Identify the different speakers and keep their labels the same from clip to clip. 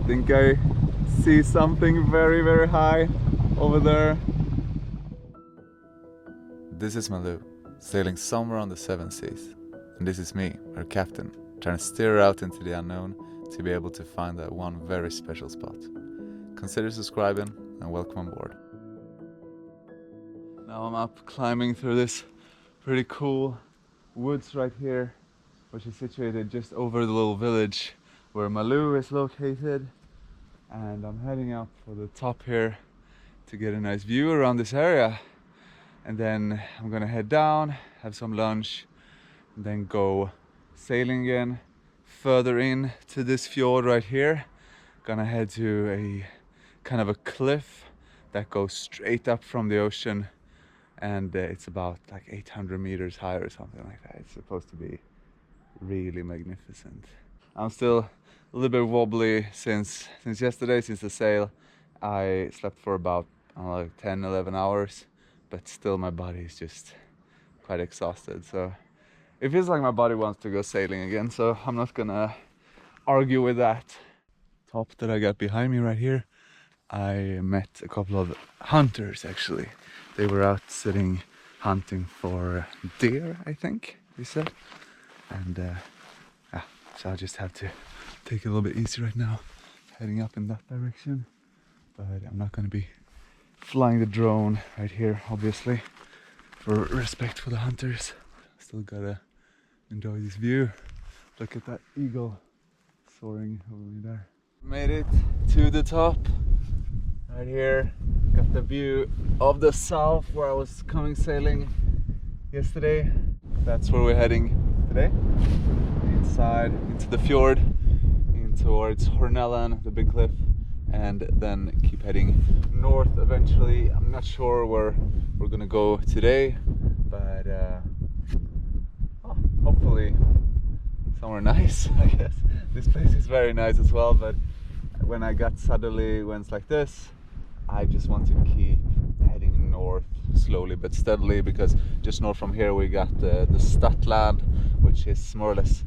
Speaker 1: think I see something very, very high over there. This is Malou, sailing somewhere on the seven seas. And this is me, her captain, trying to steer her out into the unknown to be able to find that one very special spot. Consider subscribing and welcome on board. Now I'm up climbing through this pretty cool woods right here, which is situated just over the little village where Malou is located. And I'm heading up for the top here to get a nice view around this area. And then I'm gonna head down, have some lunch, and then go sailing again further in to this fjord right here. Gonna head to a kind of a cliff that goes straight up from the ocean, and it's about like 800 meters high or something like that. It's supposed to be really magnificent. I'm still a little bit wobbly since yesterday, since the sail. I slept for about, I don't know, like 10-11 hours, but still my body is just quite exhausted. So it feels like my body wants to go sailing again, so I'm not gonna argue with that. Top that I got behind me right here, I met a couple of hunters actually. They were out sitting hunting for deer, I think they said. And yeah, so I just have to take it a little bit easy right now, heading up in that direction. But I'm not gonna be flying the drone right here, obviously, for respect for the hunters. Still gotta enjoy this view. Look at that eagle soaring over me there. Made it to the top right here. Got the view of the south where I was coming sailing yesterday. That's where we're heading today. Inside into the fjord, in towards Hornelen, the big cliff, and then keep heading north eventually. I'm not sure where we're gonna go today, but hopefully somewhere nice, I guess. This place is very nice as well, but when I got southerly winds like this, I just want to keep heading north slowly but steadily, because just north from here we got the Stadlandet, which is more or less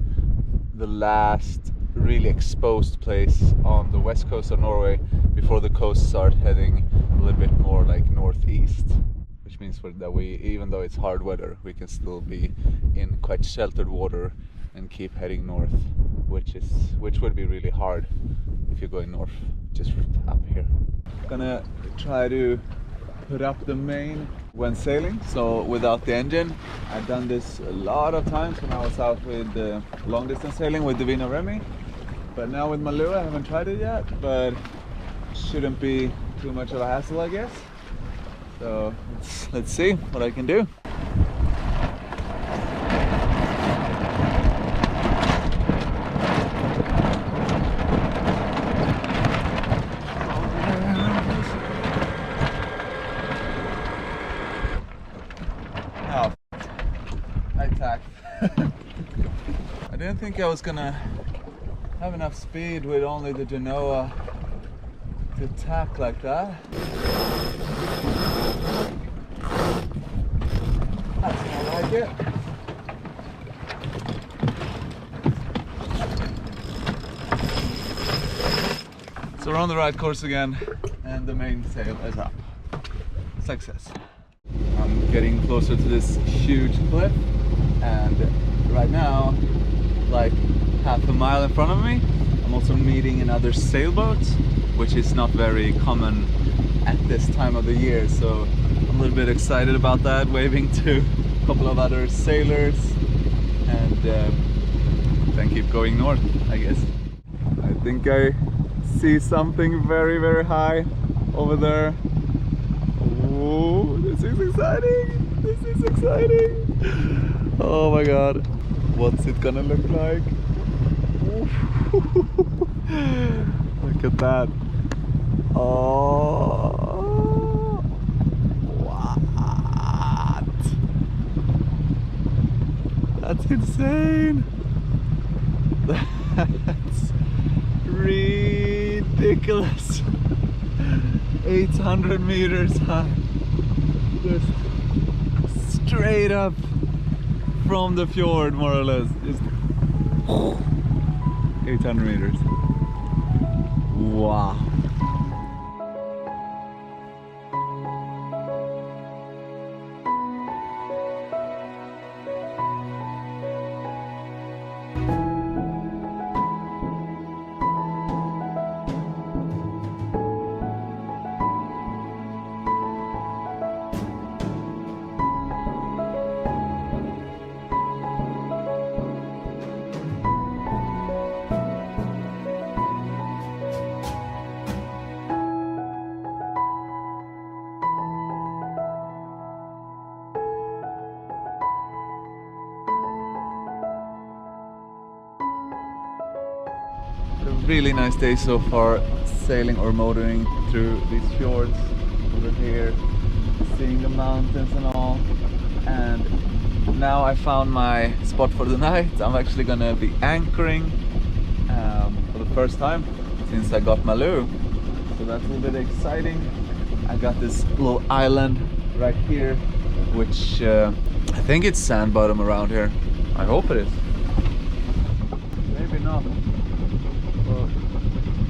Speaker 1: the last really exposed place on the west coast of Norway before the coast start heading a little bit more like northeast, which means that we, even though it's hard weather, we can still be in quite sheltered water and keep heading north, which would be really hard if you're going north just up here. Gonna try to put up the main when sailing, so without the engine. I've done this a lot of times when I was out with long distance sailing with Divina Remy, but now with Malou I haven't tried it yet, but shouldn't be too much of a hassle, I guess. So let's see what I can do. I didn't think I was gonna have enough speed with only the Genoa to tack like that. That's more like it. So we're on the right course again, and the main sail is up. Success. I'm getting closer to this huge cliff, and right now, like half a mile in front of me, I'm also meeting another sailboat, which is not very common at this time of the year, so I'm a little bit excited about that, waving to a couple of other sailors, and then keep going north, I guess. I think I see something very, very high over there. Oh, this is exciting! This is exciting! Oh my god, what's it gonna look like? Look at that! Oh, what? That's insane! That's ridiculous! 800 meters high, just straight up from the fjord, more or less. Just 800 meters. really nice day so far, sailing or motoring through these fjords over here, seeing the mountains and all. And now I found my spot for the night. I'm actually gonna be anchoring for the first time since I got Malou. So that's a little bit exciting. I got this little island right here, which I think it's sand bottom around here. I hope it is. Maybe not.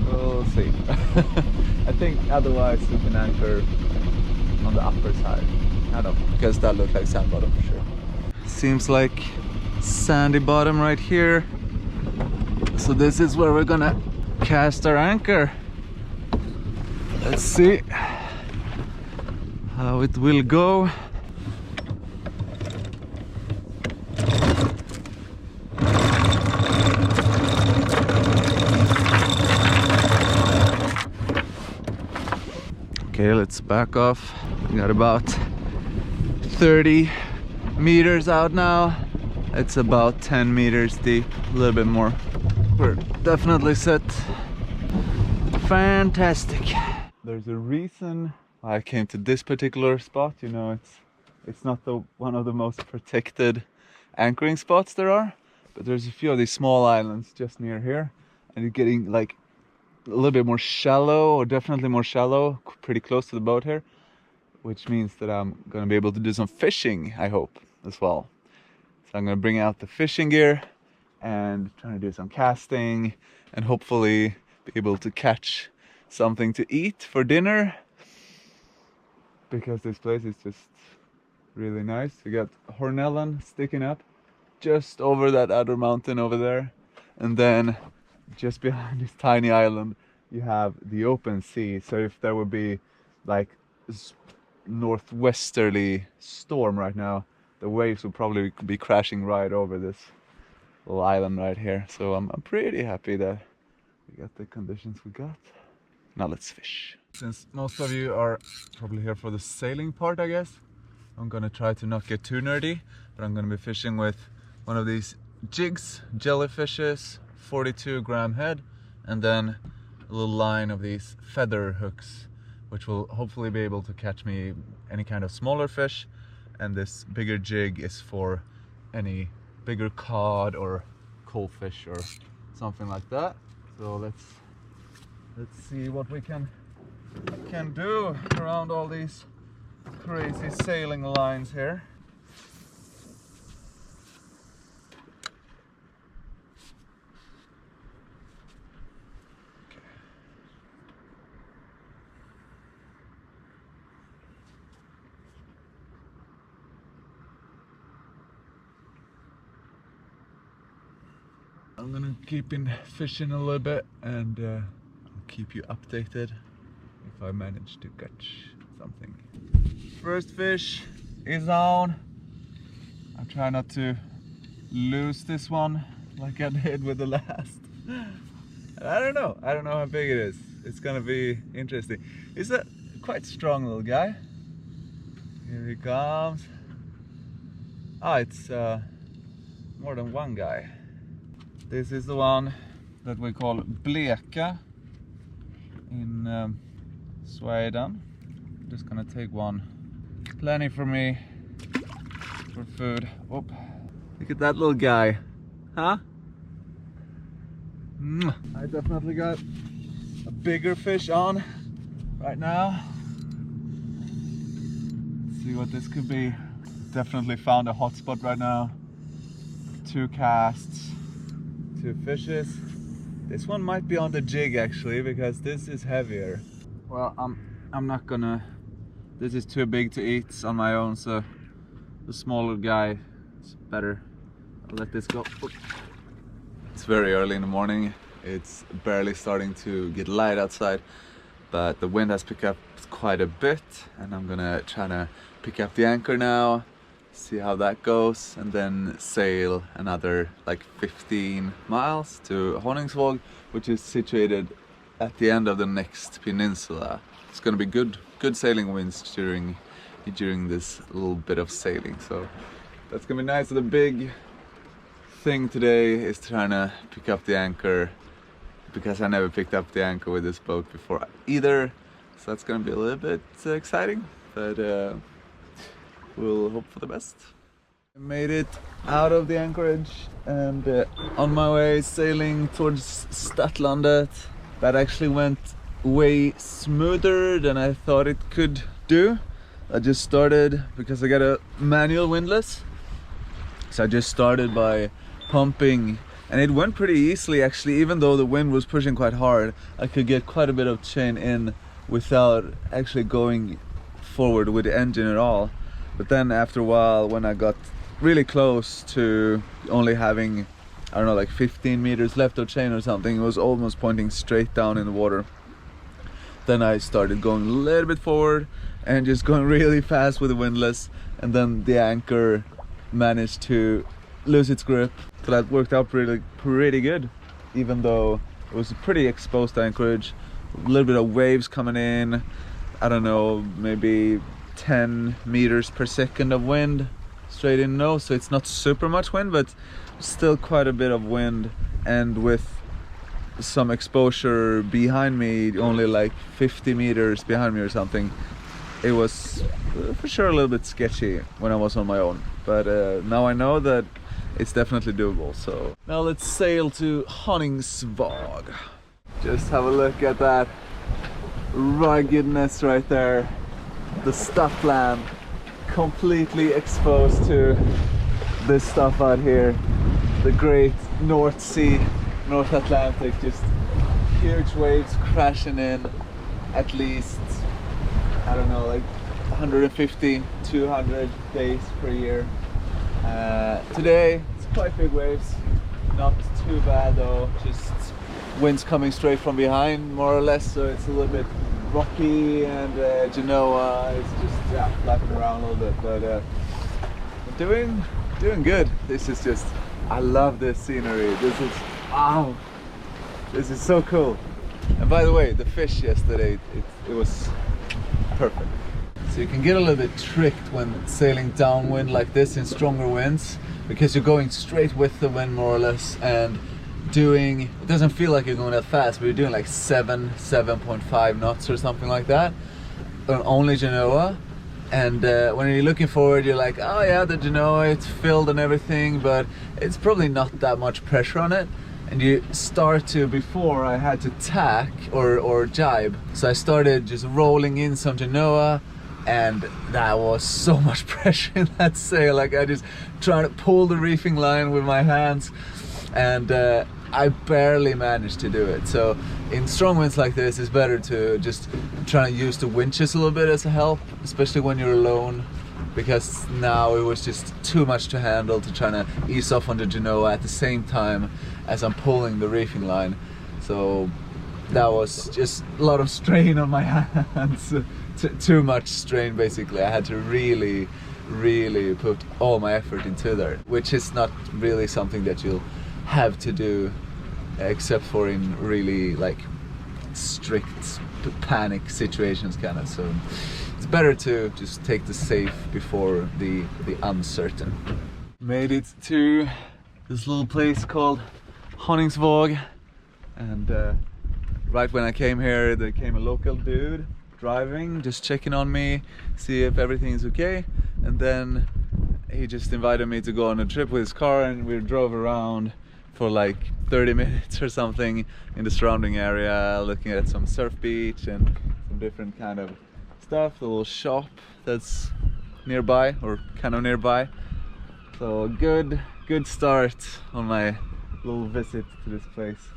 Speaker 1: We'll see. I think otherwise we can anchor on the upper side. I don't know, because that looks like sand bottom for sure. Seems like sandy bottom right here. So this is where we're gonna cast our anchor. Let's see how it will go. Okay, let's back off. We got about 30 meters out now. It's about 10 meters deep, a little bit more. We're definitely set. Fantastic. There's a reason I came to this particular spot. You know, it's not one of the most protected anchoring spots there are, but there's a few of these small islands just near here, and you're getting like a little bit more shallow, or definitely more shallow, pretty close to the boat here, which means that I'm gonna be able to do some fishing, I hope, as well. So I'm gonna bring out the fishing gear and try to do some casting and hopefully be able to catch something to eat for dinner, because this place is just really nice. You got Hornelen sticking up just over that other mountain over there, and then just behind this tiny island you have the open sea. So if there would be like northwesterly storm right now, the waves will probably be crashing right over this little island right here. So I'm pretty happy that we got the conditions we got. Now let's fish. Since most of you are probably here for the sailing part, I guess, I'm gonna try to not get too nerdy, but I'm gonna be fishing with one of these jigs, jellyfishes, 42-gram head, and then a little line of these feather hooks, which will hopefully be able to catch me any kind of smaller fish. And this bigger jig is for any bigger cod or coalfish or something like that. So let's see what we can do around all these crazy sailing lines here. I'm gonna keep in fishing a little bit, and I'll keep you updated if I manage to catch something. First fish is on. I try not to lose this one like I did with the last. I don't know how big it is. It's gonna be interesting. He's a quite strong little guy. Here he comes. Ah, it's more than one guy. This is the one that we call bleka in Sweden. I'm just gonna take one. Plenty for me for food. Oh, look at that little guy, huh? I definitely got a bigger fish on right now. Let's see what this could be. Definitely found a hot spot right now. 2 casts. 2 fishes. This one might be on the jig actually, because this is heavier. Well, I'm not gonna. This is too big to eat on my own, so the smaller guy is better. I'll let this go. It's very early in the morning. It's barely starting to get light outside, but the wind has picked up quite a bit, and I'm gonna try to pick up the anchor now, see how that goes, and then sail another like 15 miles to Horningsvåg, which is situated at the end of the next peninsula. It's gonna be good sailing winds during this little bit of sailing, so that's gonna be nice. So the big thing today is trying to pick up the anchor because I never picked up the anchor with this boat before either, so that's gonna be a little bit exciting, but we'll hope for the best. I made it out of the anchorage and on my way sailing towards Stadlandet. That actually went way smoother than I thought it could do. I just started, because I got a manual windlass, so I just started by pumping, and it went pretty easily actually. Even though the wind was pushing quite hard, I could get quite a bit of chain in without actually going forward with the engine at all. But then after a while, when I got really close to only having, I don't know, like 15 meters left of chain or something, it was almost pointing straight down in the water. Then I started going a little bit forward and just going really fast with the windlass, and then the anchor managed to lose its grip. So that worked out pretty good, even though it was a pretty exposed anchorage, a little bit of waves coming in, I don't know, maybe 10 meters per second of wind straight in nose, so it's not super much wind, but still quite a bit of wind, and with some exposure behind me, only like 50 meters behind me or something, it was for sure a little bit sketchy when I was on my own, but now I know that it's definitely doable. So now let's sail to Horningsvåg. Just have a look at that ruggedness right there, the Stadlandet, completely exposed to this stuff out here, the great North Sea, North Atlantic, just huge waves crashing in at least, I don't know, like 150, 200 days per year. Today it's quite big waves, not too bad though, just winds coming straight from behind more or less, so it's a little bit rocky, and Genoa is just flapping around a little bit, but doing good. This is just, I love this scenery. This is, wow, this is so cool. And by the way, the fish yesterday, it was perfect. So you can get a little bit tricked when sailing downwind like this in stronger winds, because you're going straight with the wind more or less, and it doesn't feel like you're going that fast, but you're doing like 7.5 knots or something like that on only Genoa. And when you're looking forward, you're like, oh yeah, the Genoa, it's filled and everything, but it's probably not that much pressure on it. And you start to, before I had to tack or jibe, so I started just rolling in some Genoa, and that was so much pressure in that sail. Like I just trying to pull the reefing line with my hands, and I barely managed to do it. So in strong winds like this, it's better to just try to use the winches a little bit as a help, especially when you're alone, because now it was just too much to handle to try to ease off on the Genoa at the same time as I'm pulling the reefing line. So that was just a lot of strain on my hands, too much strain basically. I had to really put all my effort into there, which is not really something that you'll have to do except for in really like strict panic situations kind of. So it's better to just take the safe before the uncertain. Made it to this little place called Horningsvåg, and right when I came here, there came a local dude driving, just checking on me, see if everything's okay, and then he just invited me to go on a trip with his car, and we drove around for like 30 minutes or something in the surrounding area, looking at some surf beach and some different kind of stuff, a little shop that's nearby, or kind of nearby. So good start on my little visit to this place.